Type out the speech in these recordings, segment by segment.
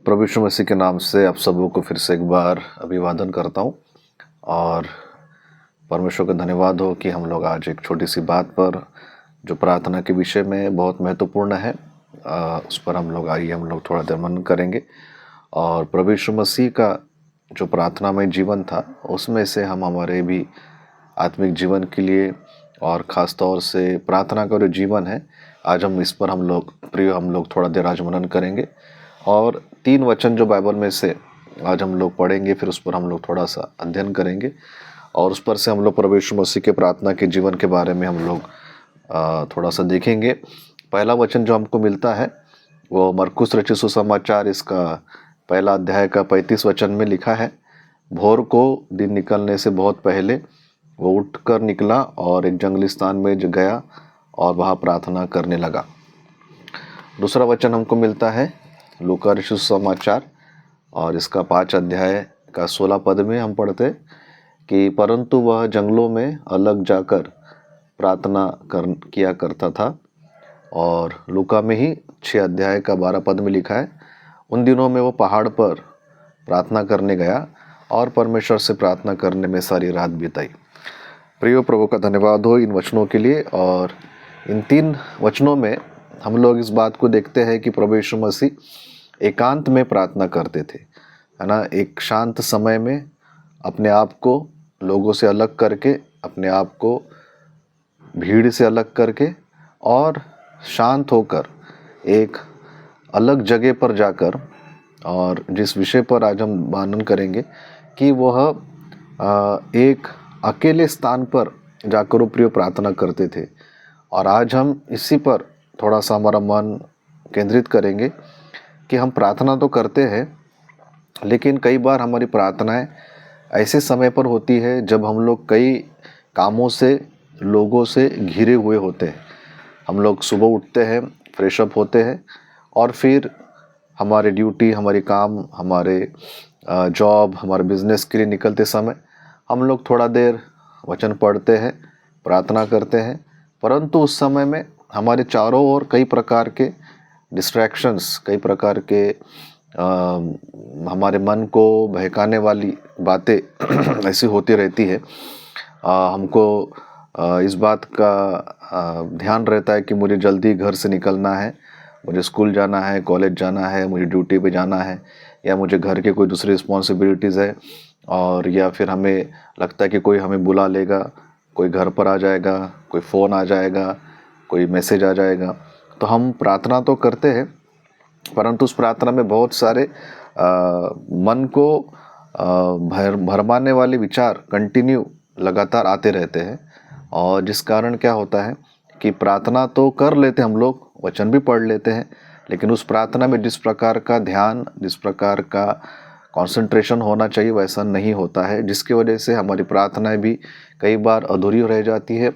प्रभु यीशु मसीह के नाम से आप सबों को फिर से एक बार अभिवादन करता हूँ और परमेश्वर का धन्यवाद हो कि हम लोग आज एक छोटी सी बात पर जो प्रार्थना के विषय में बहुत महत्वपूर्ण है उस पर हम लोग थोड़ा देर मनन करेंगे। और प्रभु यीशु मसीह का जो प्रार्थनामय जीवन था उसमें से हम हमारे भी आत्मिक जीवन के लिए और ख़ास तौर से प्रार्थना का जो जीवन है आज इस पर हम लोग थोड़ा देर आज मनन करेंगे। और 3 वचन जो बाइबल में से आज हम लोग पढ़ेंगे, फिर उस पर हम लोग थोड़ा सा अध्ययन करेंगे और उस पर से हम लोग प्रभु यीशु मसीह के प्रार्थना के जीवन के बारे में हम लोग थोड़ा सा देखेंगे। पहला वचन जो हमको मिलता है वो मरकुस रचित सुसमाचार इसका पहला अध्याय का 35 वचन में लिखा है। भोर को दिन निकलने से बहुत पहले वो उठकर निकला और एक जंगली स्थान में गया और वहाँ प्रार्थना करने लगा। दूसरा वचन हमको मिलता है लूका रचित सुसमाचार और इसका 5 अध्याय का 16 पद में हम पढ़ते कि परंतु वह जंगलों में अलग जाकर प्रार्थना किया करता था। और लूका में ही 6 अध्याय का 12 पद में लिखा है उन दिनों में वो पहाड़ पर प्रार्थना करने गया और परमेश्वर से प्रार्थना करने में सारी रात बिताई। प्रियो, प्रभु का धन्यवाद हो इन वचनों के लिए। और इन 3 वचनों में हम लोग इस बात को देखते हैं कि प्रभु यीशु मसीह एकांत में प्रार्थना करते थे, है ना। एक शांत समय में अपने आप को लोगों से अलग करके, अपने आप को भीड़ से अलग करके और शांत होकर एक अलग जगह पर जाकर, और जिस विषय पर आज हम मनन करेंगे कि वह एक अकेले स्थान पर जाकर वो प्रिय प्रार्थना करते थे। और आज हम इसी पर थोड़ा सा हमारा मन केंद्रित करेंगे कि हम प्रार्थना तो करते हैं, लेकिन कई बार हमारी प्रार्थनाएं ऐसे समय पर होती है जब हम लोग कई कामों से, लोगों से घिरे हुए होते हैं। हम लोग सुबह उठते हैं, फ्रेश अप होते हैं और फिर हमारे ड्यूटी, हमारी काम, हमारे जॉब, हमारे बिजनेस के लिए निकलते समय हम लोग थोड़ा देर वचन पढ़ते हैं, प्रार्थना करते हैं, परंतु उस समय में हमारे चारों ओर कई प्रकार के डिस्ट्रैक्शंस, कई प्रकार के हमारे मन को बहकाने वाली बातें ऐसी होती रहती है। हमको इस बात का ध्यान रहता है कि मुझे जल्दी घर से निकलना है, मुझे स्कूल जाना है, कॉलेज जाना है, मुझे ड्यूटी पे जाना है, या मुझे घर के कोई दूसरी रिस्पॉन्सिबिलिटीज़ है, और या फिर हमें लगता है कि कोई हमें बुला लेगा, कोई घर पर आ जाएगा, कोई फ़ोन आ जाएगा, कोई मैसेज आ जाएगा। तो हम प्रार्थना तो करते हैं, परंतु उस प्रार्थना में बहुत सारे मन को भरमाने वाले विचार कंटिन्यू लगातार आते रहते हैं। और जिस कारण क्या होता है कि प्रार्थना तो कर लेते हम लोग, वचन भी पढ़ लेते हैं, लेकिन उस प्रार्थना में जिस प्रकार का ध्यान, जिस प्रकार का कंसंट्रेशन होना चाहिए वैसा नहीं होता है, जिसकी वजह से हमारी प्रार्थनाएं भी कई बार अधूरी रह जाती है।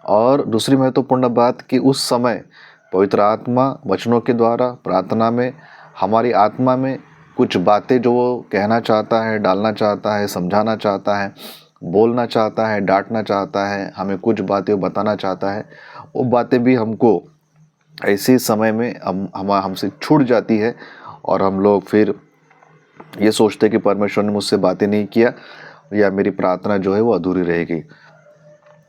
और दूसरी महत्वपूर्ण बात कि उस समय पवित्र आत्मा वचनों के द्वारा प्रार्थना में हमारी आत्मा में कुछ बातें जो वो कहना चाहता है, डालना चाहता है, समझाना चाहता है, बोलना चाहता है, डांटना चाहता है, हमें कुछ बातें बताना चाहता है, वो बातें भी हमको ऐसे समय में हमसे छूट जाती है और हम लोग फिर ये सोचते हैं कि परमेश्वर ने मुझसे बातें नहीं किया या मेरी प्रार्थना जो है वो अधूरी रहेगी।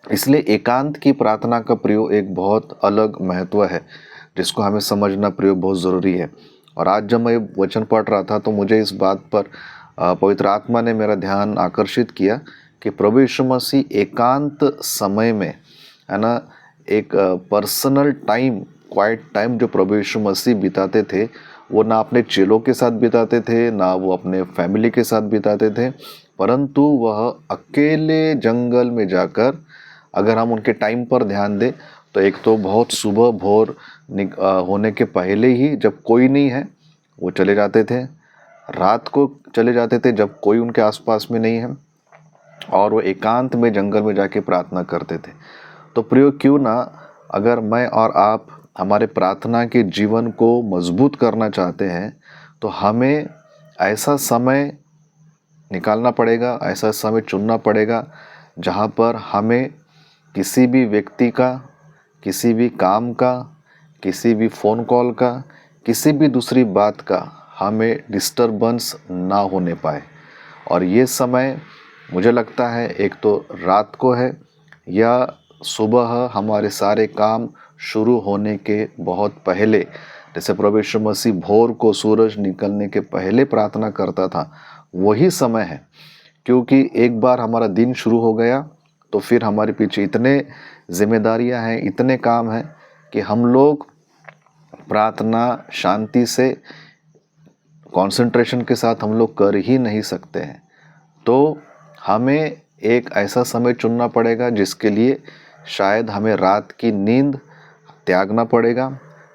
इसलिए एकांत की प्रार्थना का प्रयोग एक बहुत अलग महत्व है, जिसको हमें समझना प्रयोग बहुत ज़रूरी है। और आज जब मैं वचन पढ़ रहा था तो मुझे इस बात पर पवित्र आत्मा ने मेरा ध्यान आकर्षित किया कि प्रभु यीशु मसीह एकांत समय में, है ना, एक पर्सनल टाइम, क्वाइट टाइम जो प्रभु यीशु मसीह बिताते थे, वो ना अपने चेलों के साथ बिताते थे, ना वो अपने फैमिली के साथ बिताते थे, परंतु वह अकेले जंगल में जाकर, अगर हम उनके टाइम पर ध्यान दें तो एक तो बहुत सुबह भोर होने के पहले ही जब कोई नहीं है वो चले जाते थे, रात को चले जाते थे जब कोई उनके आसपास में नहीं है, और वो एकांत में जंगल में जाके प्रार्थना करते थे। तो प्रियो, क्यों ना अगर मैं और आप हमारे प्रार्थना के जीवन को मजबूत करना चाहते हैं तो हमें ऐसा समय निकालना पड़ेगा, ऐसा समय चुनना पड़ेगा जहाँ पर हमें किसी भी व्यक्ति का, किसी भी काम का, किसी भी फ़ोन कॉल का, किसी भी दूसरी बात का हमें डिस्टरबेंस ना होने पाए। और ये समय मुझे लगता है एक तो रात को है या सुबह हमारे सारे काम शुरू होने के बहुत पहले, जैसे प्रभु यीशु मसीह भोर को सूरज निकलने के पहले प्रार्थना करता था, वही समय है। क्योंकि एक बार हमारा दिन शुरू हो गया तो फिर हमारे पीछे इतने जिम्मेदारियां हैं, इतने काम हैं कि हम लोग प्रार्थना शांति से कंसंट्रेशन के साथ हम लोग कर ही नहीं सकते हैं। तो हमें एक ऐसा समय चुनना पड़ेगा जिसके लिए शायद हमें रात की नींद त्यागना पड़ेगा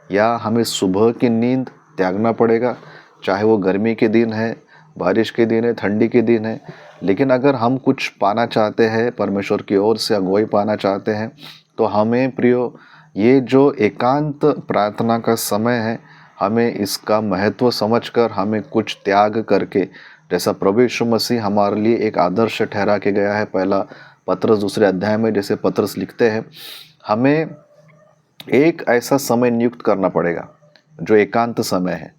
या हमें सुबह की नींद त्यागना पड़ेगा, चाहे वो गर्मी के दिन है, बारिश के दिन है, ठंडी के दिन है। लेकिन अगर हम कुछ पाना चाहते हैं, परमेश्वर की ओर से अगुवाई पाना चाहते हैं, तो हमें प्रियो ये जो एकांत प्रार्थना का समय है, हमें इसका महत्व समझकर हमें कुछ त्याग करके, जैसा प्रभु यीशु मसीह हमारे लिए एक आदर्श ठहरा के गया है। पहला पत्रस 2 अध्याय में जैसे पत्रस लिखते हैं, हमें एक ऐसा समय नियुक्त करना पड़ेगा जो एकांत समय है,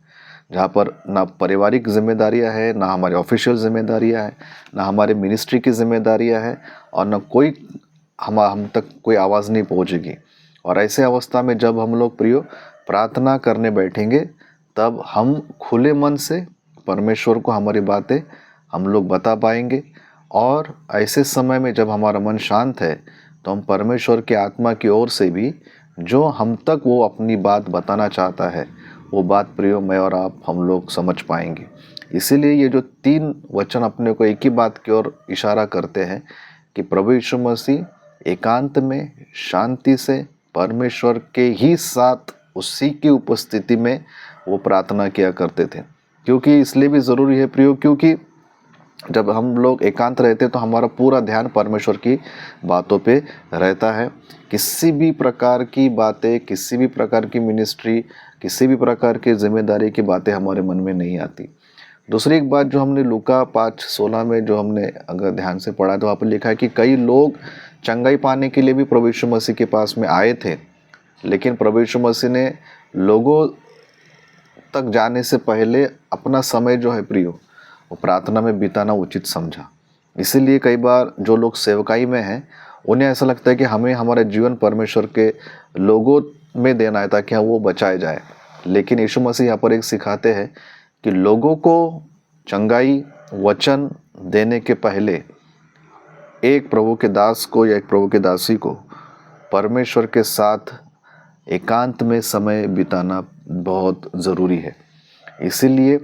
जहाँ पर ना पारिवारिक जिम्मेदारियाँ है, ना हमारी ऑफिशियल जिम्मेदारियाँ है, ना हमारे मिनिस्ट्री की जिम्मेदारियाँ है, और ना कोई हम तक कोई आवाज़ नहीं पहुँचेगी। और ऐसे अवस्था में जब हम लोग प्रियो प्रार्थना करने बैठेंगे, तब हम खुले मन से परमेश्वर को हमारी बातें हम लोग बता पाएंगे। और ऐसे समय में जब हमारा मन शांत है, तो हम परमेश्वर के आत्मा की ओर से भी जो हम तक वो अपनी बात बताना चाहता है, वो बात प्रियो मैं और आप हम लोग समझ पाएंगे। इसीलिए ये जो 3 वचन अपने को एक ही बात की ओर इशारा करते हैं कि प्रभु यीशु मसीह एकांत में शांति से परमेश्वर के ही साथ उसी की उपस्थिति में वो प्रार्थना किया करते थे। क्योंकि इसलिए भी ज़रूरी है प्रियो, क्योंकि जब हम लोग एकांत रहते तो हमारा पूरा ध्यान परमेश्वर की बातों पे रहता है। किसी भी प्रकार की बातें, किसी भी प्रकार की मिनिस्ट्री, किसी भी प्रकार की जिम्मेदारी की बातें हमारे मन में नहीं आती। दूसरी एक बात जो हमने लूका 5:16 में जो हमने अगर ध्यान से पढ़ा तो वहाँ पर लिखा है कि कई लोग चंगाई पाने के लिए भी प्रभु यीशु मसीह के पास में आए थे, लेकिन प्रभु यीशु मसीह ने लोगों तक जाने से पहले अपना समय जो है प्रियो वो प्रार्थना में बिताना उचित समझा। इसीलिए कई बार जो लोग सेवकाई में हैं, उन्हें ऐसा लगता है कि हमें हमारा जीवन परमेश्वर के लोगों में देना है ताकि वो बचाए जाए। लेकिन यीशु मसीह यहाँ पर एक सिखाते हैं कि लोगों को चंगाई वचन देने के पहले एक प्रभु के दास को या एक प्रभु के दासी को परमेश्वर के साथ एकांत में समय बिताना बहुत ज़रूरी है। इसीलिए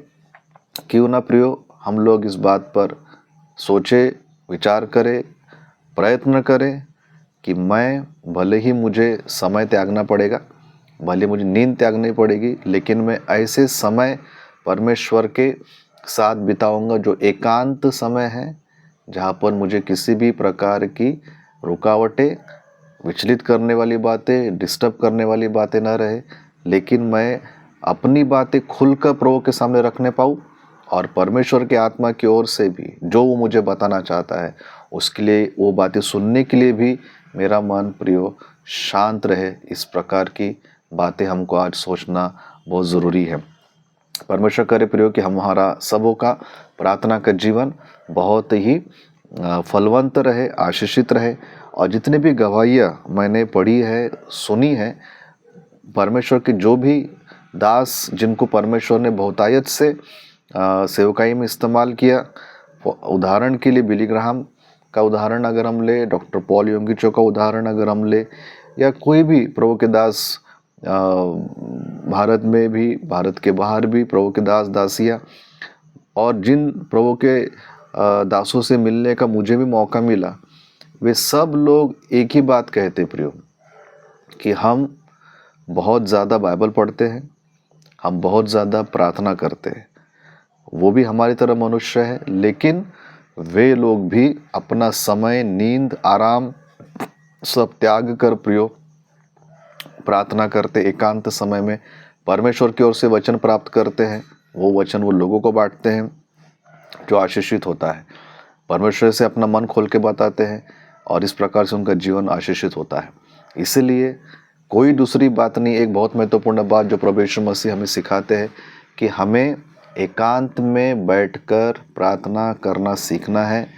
क्यों ना प्रियो हम लोग इस बात पर सोचे, विचार करें, प्रयत्न करें कि मैं भले ही मुझे समय त्यागना पड़ेगा, भले मुझे नींद त्यागनी पड़ेगी, लेकिन मैं ऐसे समय परमेश्वर के साथ बिताऊंगा जो एकांत समय है, जहाँ पर मुझे किसी भी प्रकार की रुकावटें, विचलित करने वाली बातें, डिस्टर्ब करने वाली बातें ना रहे, लेकिन मैं अपनी बातें खुलकर प्रभु के सामने रखने पाऊँ और परमेश्वर के आत्मा की ओर से भी जो वो मुझे बताना चाहता है उसके लिए, वो बातें सुनने के लिए भी मेरा मन प्रियो शांत रहे। इस प्रकार की बातें हमको आज सोचना बहुत ज़रूरी है। परमेश्वर करे प्रियो कि हमारा सबों का प्रार्थना का जीवन बहुत ही फलवंत रहे, आशीषित रहे। और जितने भी गवाहियाँ मैंने पढ़ी है, सुनी है, परमेश्वर के जो भी दास जिनको परमेश्वर ने बहुतायत से सेवकाई में इस्तेमाल किया, उदाहरण के लिए बिली ग्राहम का उदाहरण अगर हम ले, डॉक्टर पॉल योंगिचो का उदाहरण अगर हम ले, या कोई भी प्रभु के दास भारत में भी, भारत के बाहर भी प्रभु के दास दासियाँ, और जिन प्रभु के दासों से मिलने का मुझे भी मौका मिला, वे सब लोग एक ही बात कहते प्रियो कि हम बहुत ज़्यादा बाइबल पढ़ते हैं, हम बहुत ज़्यादा प्रार्थना करते हैं। वो भी हमारी तरह मनुष्य है, लेकिन वे लोग भी अपना समय, नींद, आराम सब त्याग कर प्रियो प्रार्थना करते, एकांत समय में परमेश्वर की ओर से वचन प्राप्त करते हैं। वो वचन वो लोगों को बांटते हैं जो आशीषित होता है, परमेश्वर से अपना मन खोल के बताते हैं और इस प्रकार से उनका जीवन आशीषित होता है। इसीलिए कोई दूसरी बात नहीं, एक बहुत महत्वपूर्ण बात जो प्रभु यीशु मसीह हमें सिखाते हैं कि हमें एकांत में बैठकर प्रार्थना करना सीखना है।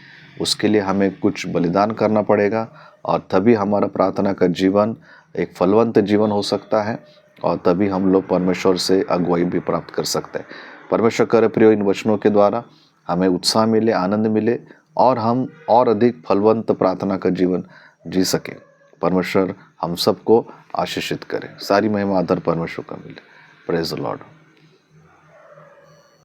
उसके लिए हमें कुछ बलिदान करना पड़ेगा और तभी हमारा प्रार्थना का जीवन एक फलवंत जीवन हो सकता है और तभी हम लोग परमेश्वर से अगुवाई भी प्राप्त कर सकते हैं। परमेश्वर करे प्रियो, इन वचनों के द्वारा हमें उत्साह मिले, आनंद मिले और हम और अधिक फलवंत प्रार्थना का जीवन जी सकें। परमेश्वर हम सबको आशीषित करे। सारी महिमा आदर परमेश्वर का मिले। Praise the Lord.